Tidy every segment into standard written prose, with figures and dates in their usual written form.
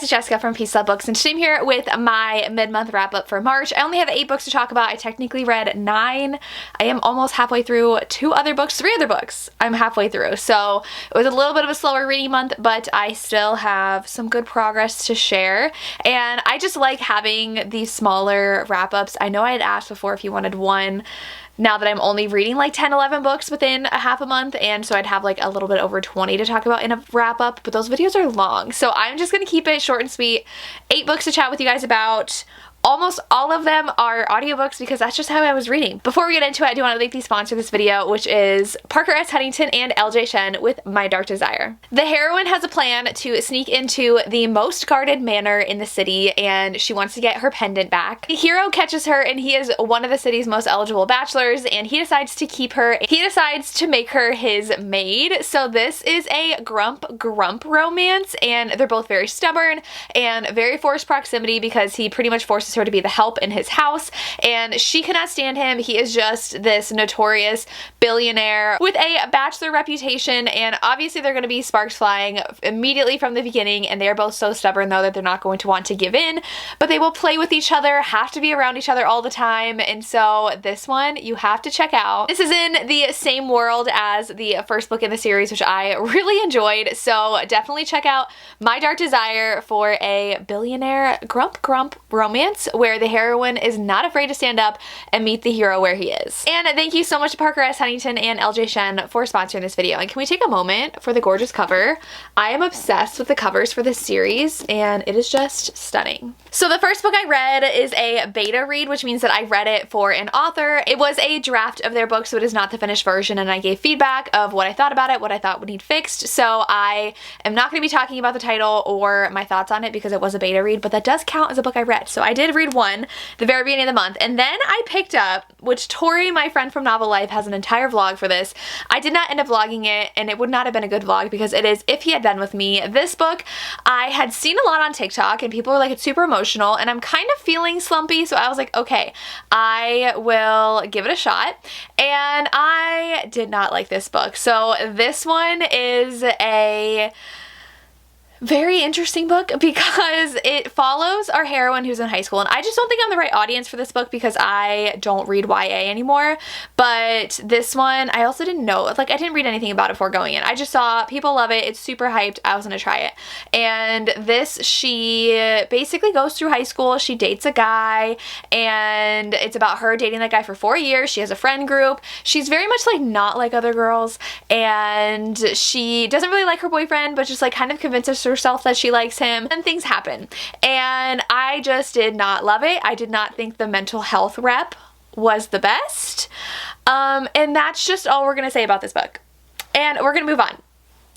it's Jessica from Peace Love Books, and today I'm here with my mid-month wrap-up for March. I only have 8 books to talk about. I technically read 9. I am almost halfway through 3 other books I'm halfway through. So it was a little bit of a slower reading month, but I still have some good progress to share. And I just like having these smaller wrap-ups. I know I had asked before if you wanted one, now that I'm only reading like 10, 11 books within a half a month, and so I'd have like a little bit over 20 to talk about in a wrap up, but those videos are long. So I'm just gonna keep it short and sweet. 8 books to chat with you guys about. Almost all of them are audiobooks because that's just how I was reading. Before we get into it, I do want to thank the sponsor of this video, which is Parker S. Huntington and LJ Shen with My Dark Desire. The heroine has a plan to sneak into the most guarded manor in the city, and she wants to get her pendant back. The hero catches her, and he is one of the city's most eligible bachelors, and he decides to keep her. He decides to make her his maid. So this is a grump romance, and they're both very stubborn and very forced proximity because he pretty much forces her to be the help in his house, and she cannot stand him. He is just this notorious billionaire with a bachelor reputation, and obviously they're going to be sparks flying immediately from the beginning, and they are both so stubborn though that they're not going to want to give in, but they will play with each other, have to be around each other all the time, and so this one you have to check out. This is in the same world as the first book in the series, which I really enjoyed, so definitely check out My Dark Desire for a billionaire grump romance where the heroine is not afraid to stand up and meet the hero where he is. And thank you so much to Parker S. Huntington and LJ Shen for sponsoring this video. And can we take a moment for the gorgeous cover? I am obsessed with the covers for this series, and it is just stunning. So the first book I read is a beta read, which means that I read it for an author. It was a draft of their book, so it is not the finished version, and I gave feedback of what I thought about it, what I thought would need fixed. So I am not going to be talking about the title or my thoughts on it because it was a beta read, but that does count as a book I read. So I did read one the very beginning of the month, and then I picked up, which Tori, my friend from Novel Life, has an entire vlog for this. I did not end up vlogging it, and it would not have been a good vlog because it is If He Had Been With Me. This book I had seen a lot on TikTok, and people were like, it's super emotional, and I'm kind of feeling slumpy, so I was like, okay, I will give it a shot, and I did not like this book. So this one is a very interesting book because it follows our heroine who's in high school, and I just don't think I'm the right audience for this book because I don't read YA anymore, but this one I also didn't know, like I didn't read anything about it before going in. I just saw people love it, it's super hyped, I was gonna try it. And this, she basically goes through high school, she dates a guy, and it's about her dating that guy for 4 years. She has a friend group, she's very much like not like other girls, and she doesn't really like her boyfriend, but just like kind of convinces herself that she likes him, and things happen. And I just did not love it. I did not think the mental health rep was the best. And that's just all we're gonna say about this book. And we're gonna move on.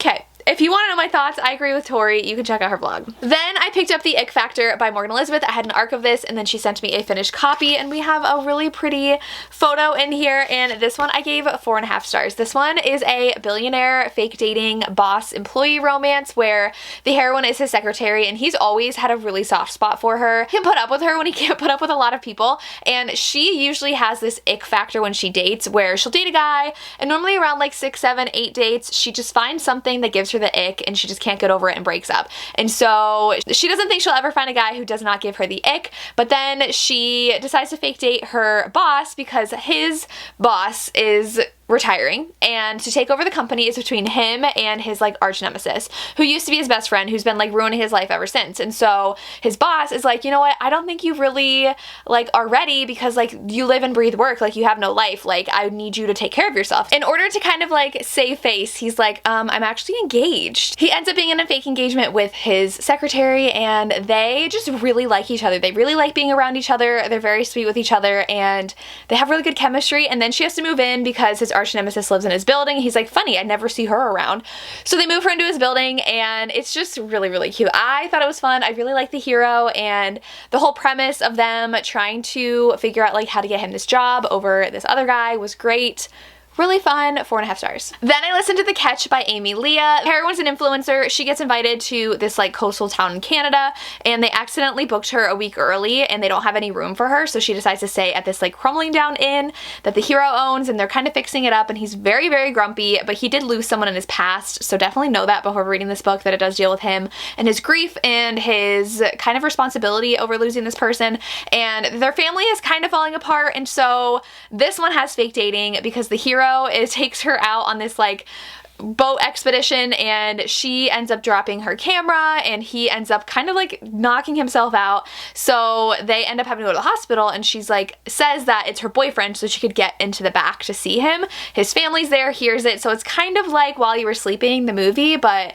Okay. If you want to know my thoughts, I agree with Tori. You can check out her vlog. Then I picked up The Ick Factor by Morgan Elizabeth. I had an arc of this, and then she sent me a finished copy, and we have a really pretty photo in here, and this one I gave 4.5 stars. This one is a billionaire fake dating boss employee romance where the heroine is his secretary, and he's always had a really soft spot for her. He can put up with her when he can't put up with a lot of people, and she usually has this ick factor when she dates where she'll date a guy, and normally around like 6, 7, 8 dates, she just finds something that gives her the ick, and she just can't get over it and breaks up. And so she doesn't think she'll ever find a guy who does not give her the ick, but then she decides to fake date her boss because his boss is retiring, and to take over the company is between him and his like arch nemesis who used to be his best friend, who's been like ruining his life ever since. And so his boss is like, you know what, I don't think you really like are ready because like you live and breathe work, like you have no life, like I need you to take care of yourself. In order to kind of like save face, he's like, I'm actually engaged. He ends up being in a fake engagement with his secretary, and they just really like each other. They really like being around each other. They're very sweet with each other, and they have really good chemistry. And then she has to move in because his arch nemesis lives in his building. He's like, funny, I never see her around. So they move her into his building, and it's just really, really cute. I thought it was fun. I really like the hero, and the whole premise of them trying to figure out like how to get him this job over this other guy was great. Really fun, 4.5 stars. Then I listened to The Catch by Amy Leah. The heroine's an influencer. She gets invited to this like coastal town in Canada, and they accidentally booked her a week early and they don't have any room for her, so she decides to stay at this like crumbling down inn that the hero owns, and they're kind of fixing it up, and he's very, very grumpy, but he did lose someone in his past, so definitely know that before reading this book, that it does deal with him and his grief and his kind of responsibility over losing this person, and their family is kind of falling apart, and so this one has fake dating because the hero takes her out on this like boat expedition, and she ends up dropping her camera and he ends up kind of like knocking himself out, so they end up having to go to the hospital, and she's like says that it's her boyfriend so she could get into the back to see him. His family's there, hears it, so it's kind of like While You Were Sleeping, the movie, but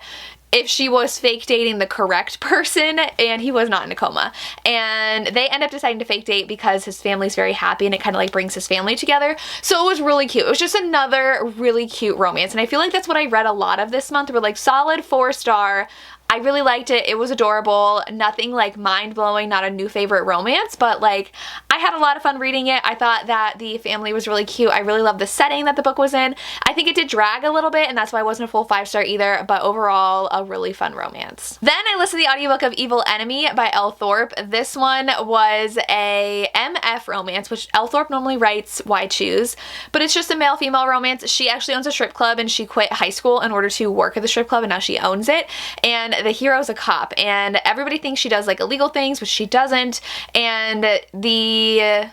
if she was fake dating the correct person and he was not in a coma. And they end up deciding to fake date because his family's very happy and it kind of like brings his family together. So it was really cute. It was just another really cute romance, and I feel like that's what I read a lot of this month. Were like solid 4-star. I really liked it. It was adorable. Nothing like mind-blowing, not a new favorite romance, but like I had a lot of fun reading it. I thought that the family was really cute. I really loved the setting that the book was in. I think it did drag a little bit, and that's why I wasn't a full 5-star either, but overall a really fun romance. Then I listened to the audiobook of Evil Enemy by Elle Thorpe. This one was a MF romance, which Elle Thorpe normally writes Why Choose, but it's just a male-female romance. She actually owns a strip club and she quit high school in order to work at the strip club, and now she owns it. And the hero's a cop, and everybody thinks she does like illegal things, but she doesn't. And the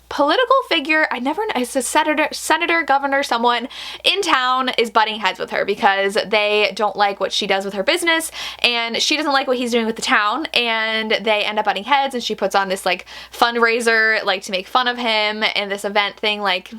political figure, I never know, it's a senator, governor, someone in town is butting heads with her because they don't like what she does with her business, and she doesn't like what he's doing with the town, and they end up butting heads, and she puts on this like fundraiser like to make fun of him and this event thing, like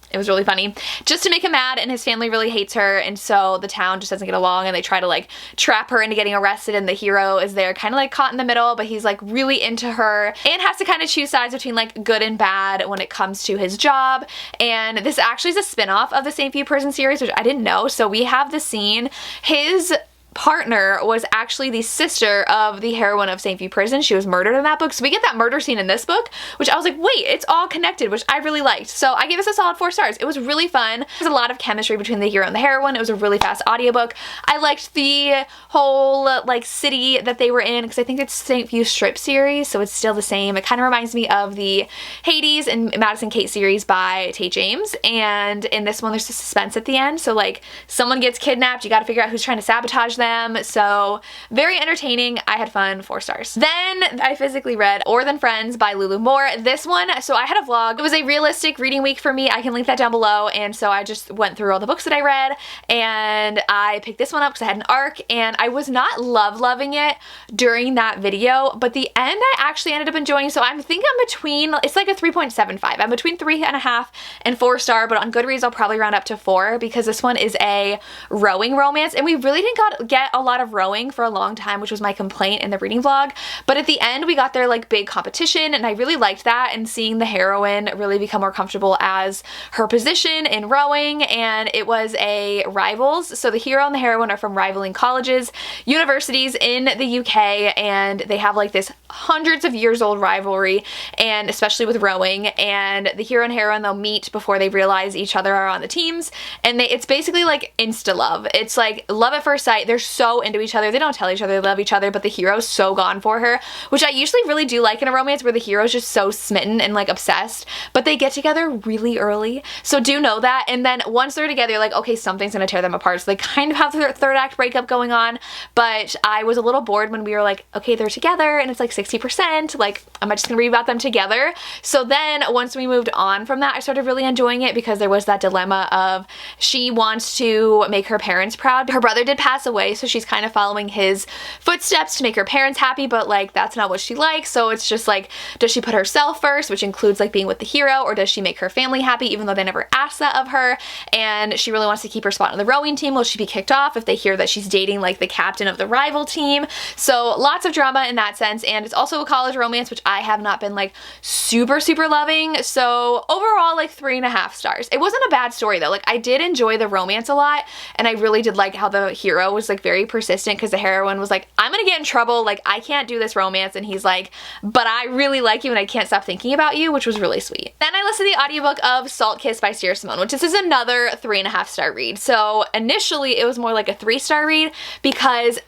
it was really funny, just to make him mad, and his family really hates her, and so the town just doesn't get along, and they try to like trap her into getting arrested, and the hero is there kind of like caught in the middle, but he's like really into her and has to kind of choose sides between like good and bad when it comes to his job. And this actually is a spin-off of the St. View Prison series, which I didn't know. So we have the scene, his partner was actually the sister of the heroine of St. View Prison. She was murdered in that book. So we get that murder scene in this book, which I was like, wait, it's all connected, which I really liked. So I gave this a solid 4 stars. It was really fun. There's a lot of chemistry between the hero and the heroine. It was a really fast audiobook. I liked the whole like city that they were in, because I think it's St. View strip series, so it's still the same. It kind of reminds me of the Hades and Madison Kate series by Tate James. And in this one, there's a suspense at the end. So like someone gets kidnapped, you got to figure out who's trying to sabotage them. So very entertaining. I had fun, 4 stars. Then I physically read Or Than Friends by Lulu Moore. This one, so I had a vlog. It was a realistic reading week for me. I can link that down below. And so I just went through all the books that I read, and I picked this one up because I had an arc, and I was not loving it during that video, but the end I actually ended up enjoying. So I think I'm between, it's like a 3.75. I'm between 3.5 and 4 star, but on Goodreads I'll probably round up to 4 because this one is a rowing romance, and we really didn't get a lot of rowing for a long time, which was my complaint in the reading vlog. But at the end we got their like big competition, and I really liked that, and seeing the heroine really become more comfortable as her position in rowing. And it was a rivals, so the hero and the heroine are from rivaling colleges, universities in the UK, and they have like this hundreds of years old rivalry, and especially with rowing. And the hero and heroine, they'll meet before they realize each other are on the teams, and it's basically like insta love. It's like love at first sight. They're so into each other. They don't tell each other they love each other, but the hero's so gone for her, which I usually really do like in a romance, where the hero's just so smitten and like obsessed, but they get together really early. So do know that. And then once they're together, you're like, okay, something's gonna tear them apart. So they kind of have their third act breakup going on, but I was a little bored when we were like, okay, they're together and it's like 60%, like, am I just gonna read about them together? So then once we moved on from that, I started really enjoying it, because there was that dilemma of she wants to make her parents proud. Her brother did pass away, so she's kind of following his footsteps to make her parents happy, but like that's not what she likes. So it's just like, does she put herself first, which includes like being with the hero, or does she make her family happy even though they never asked that of her? And she really wants to keep her spot on the rowing team. Will she be kicked off if they hear that she's dating like the captain of the rival team? So lots of drama in that sense, and it's also a college romance, which I have not been like super loving. So overall, like 3.5 stars. It wasn't a bad story though. Like I did enjoy the romance a lot, and I really did like how the hero was like very persistent, because the heroine was like, I'm gonna get in trouble, like I can't do this romance, and he's like, but I really like you and I can't stop thinking about you, which was really sweet. Then I listened to the audiobook of Salt Kiss by Sierra Simone, which this is another 3.5 star read. So initially it was more like a 3-star read, because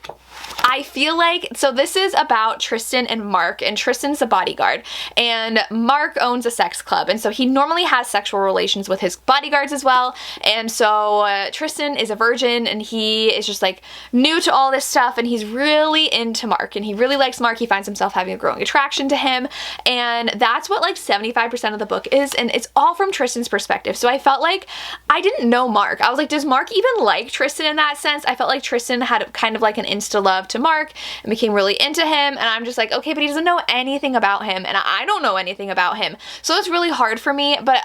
I feel like, so this is about Tristan and Mark, and Tristan's the bodyguard, and Mark owns a sex club, and so he normally has sexual relations with his bodyguards as well, and so Tristan is a virgin, and he is just like new to all this stuff, and he's really into Mark, and he really likes Mark. He finds himself having a growing attraction to him, and that's what like 75% of the book is, and it's all from Tristan's perspective. So I felt like I didn't know Mark. I was like, does Mark even like Tristan in that sense? I felt like Tristan had kind of like an insta love to Mark and became really into him, and I'm just like, okay, but he doesn't know anything about him, and I don't know anything about him, so it's really hard for me. But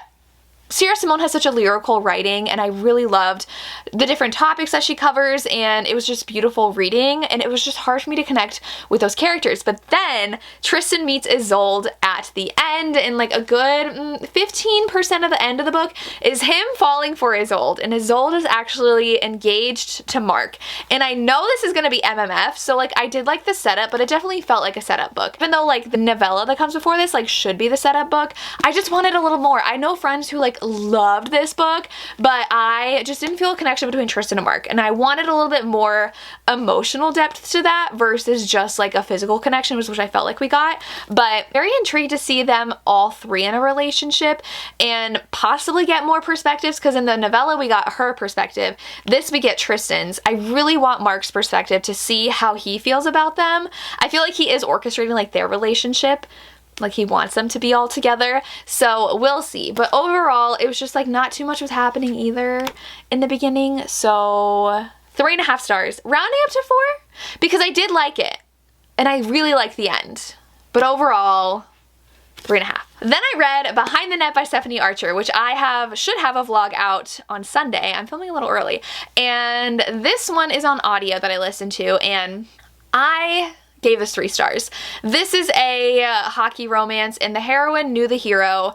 Sierra Simone has such a lyrical writing, and I really loved the different topics that she covers, and it was just beautiful reading, and it was just hard for me to connect with those characters. But then Tristan meets Isolde at the end, and like a good 15% of the end of the book is him falling for Isolde, and Isolde is actually engaged to Mark. And I know this is gonna be MMF, so like I did like the setup, but it definitely felt like a setup book. Even though like the novella that comes before this like should be the setup book, I just wanted a little more. I know friends who like loved this book, but I just didn't feel a connection between Tristan and Mark, and I wanted a little bit more emotional depth to that versus just like a physical connection, which I felt like we got. But very intrigued to see them all three in a relationship and possibly get more perspectives, because in the novella we got her perspective, this we get Tristan's. I really want Mark's perspective to see how he feels about them. I feel like he is orchestrating like their relationship, like he wants them to be all together, so we'll see. But overall it was just like not too much was happening either in the beginning, so 3.5 stars, rounding up to 4, because I did like it and I really liked the end, but overall 3.5. Then I read Behind the Net by Stephanie Archer, which I should have a vlog out on Sunday. I'm filming a little early, and this one is on audio that I listened to, and I gave this 3 stars. This is a hockey romance, and the heroine knew the hero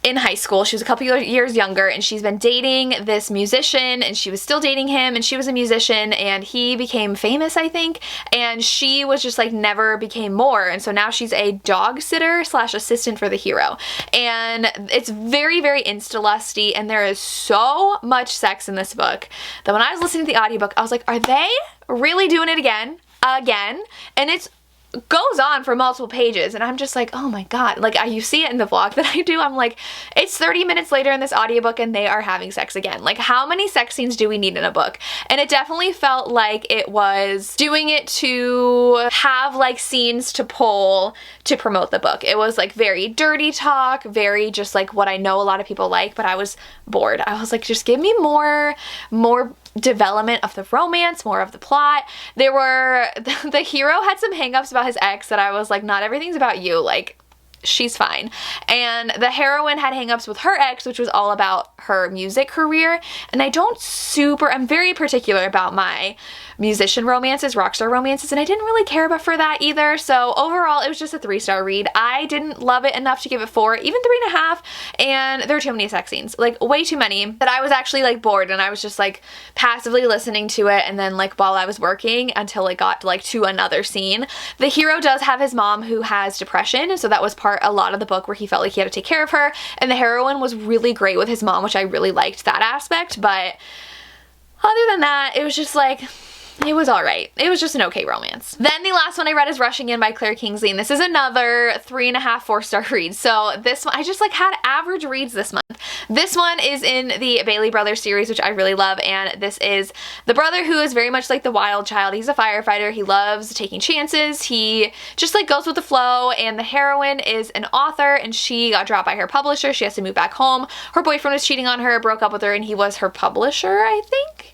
in high school. She was a couple years younger, and she's been dating this musician, and she was still dating him, and she was a musician, and he became famous, I think, and she was just like never became more, and so now she's a dog sitter / assistant for the hero, and it's very insta-lusty, and there is so much sex in this book that when I was listening to the audiobook I was like, are they really doing it again? And it goes on for multiple pages, and I'm just like, oh my god. Like you see it in the vlog that I do, I'm like, it's 30 minutes later in this audiobook and they are having sex again. Like how many sex scenes do we need in a book? And it definitely felt like it was doing it to have like scenes to pull to promote the book. It was like very dirty talk, very just like what I know a lot of people like, but I was bored. I was like, just give me more development of the romance, more of the plot. The hero had some hangups about his ex that I was like, not everything's about you, like she's fine. And the heroine had hangups with her ex, which was all about her music career, and I'm very particular about my musician romances, rock star romances, and I didn't really care about for that either. So overall it was just a 3-star read. I didn't love it enough to give it 4, even 3.5, and there were too many sex scenes, like way too many, that I was actually like bored, and I was just like passively listening to it, and then like while I was working until it got like to another scene. The hero does have his mom who has depression, and so that was a lot of the book where he felt like he had to take care of her, and the heroine was really great with his mom, which I really liked that aspect. But other than that, it was just like, it was alright. It was just an okay romance. Then the last one I read is Rushing In by Claire Kingsley, and this is another 3.5, 4-star read. So this one, I just like had average reads this month. This one is in the Bailey Brothers series, which I really love, and this is the brother who is very much like the wild child. He's a firefighter. He loves taking chances. He just like goes with the flow, and the heroine is an author, and she got dropped by her publisher. She has to move back home. Her boyfriend was cheating on her, broke up with her, and he was her publisher, I think.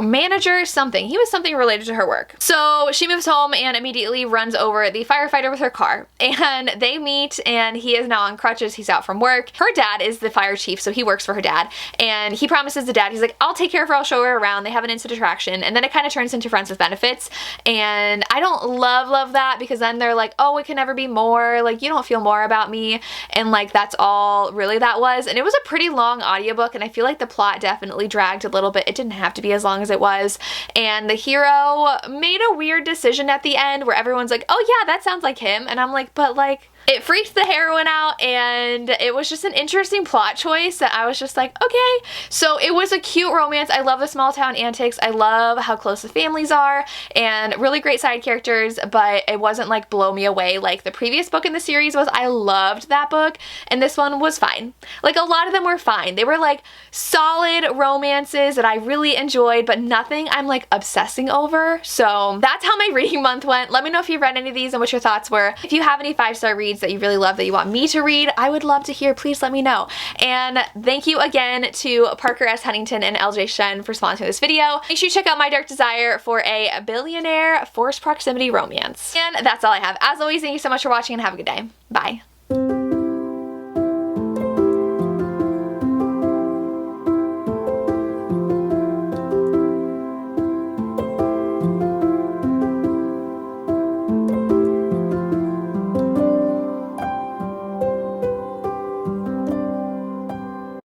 manager, something. He was something related to her work. So she moves home and immediately runs over the firefighter with her car. And they meet, and he is now on crutches. He's out from work. Her dad is the fire chief, so he works for her dad. And he promises the dad, he's like, I'll take care of her, I'll show her around. They have an instant attraction. And then it kind of turns into friends with benefits. And I don't love that, because then they're like, oh, it can never be more. Like, you don't feel more about me. And like, that's all really that was. And it was a pretty long audiobook, and I feel like the plot definitely dragged a little bit. It didn't have to be as long as it was. And the hero made a weird decision at the end where everyone's like, oh yeah, that sounds like him. And I'm like, but like, it freaked the heroine out, and it was just an interesting plot choice that I was just like, okay. So it was a cute romance. I love the small town antics. I love how close the families are, and really great side characters, but it wasn't like blow me away like the previous book in the series was. I loved that book, and this one was fine. Like, a lot of them were fine. They were like solid romances that I really enjoyed, but nothing I'm like obsessing over. So that's how my reading month went. Let me know if you read any of these and what your thoughts were. If you have any 5-star reads that you really love that you want me to read, I would love to hear. Please let me know. And thank you again to Parker S. Huntington and LJ Shen for sponsoring this video. Make sure you check out My Dark Desire for a billionaire forced proximity romance. And that's all I have. As always, thank you so much for watching, and have a good day. Bye.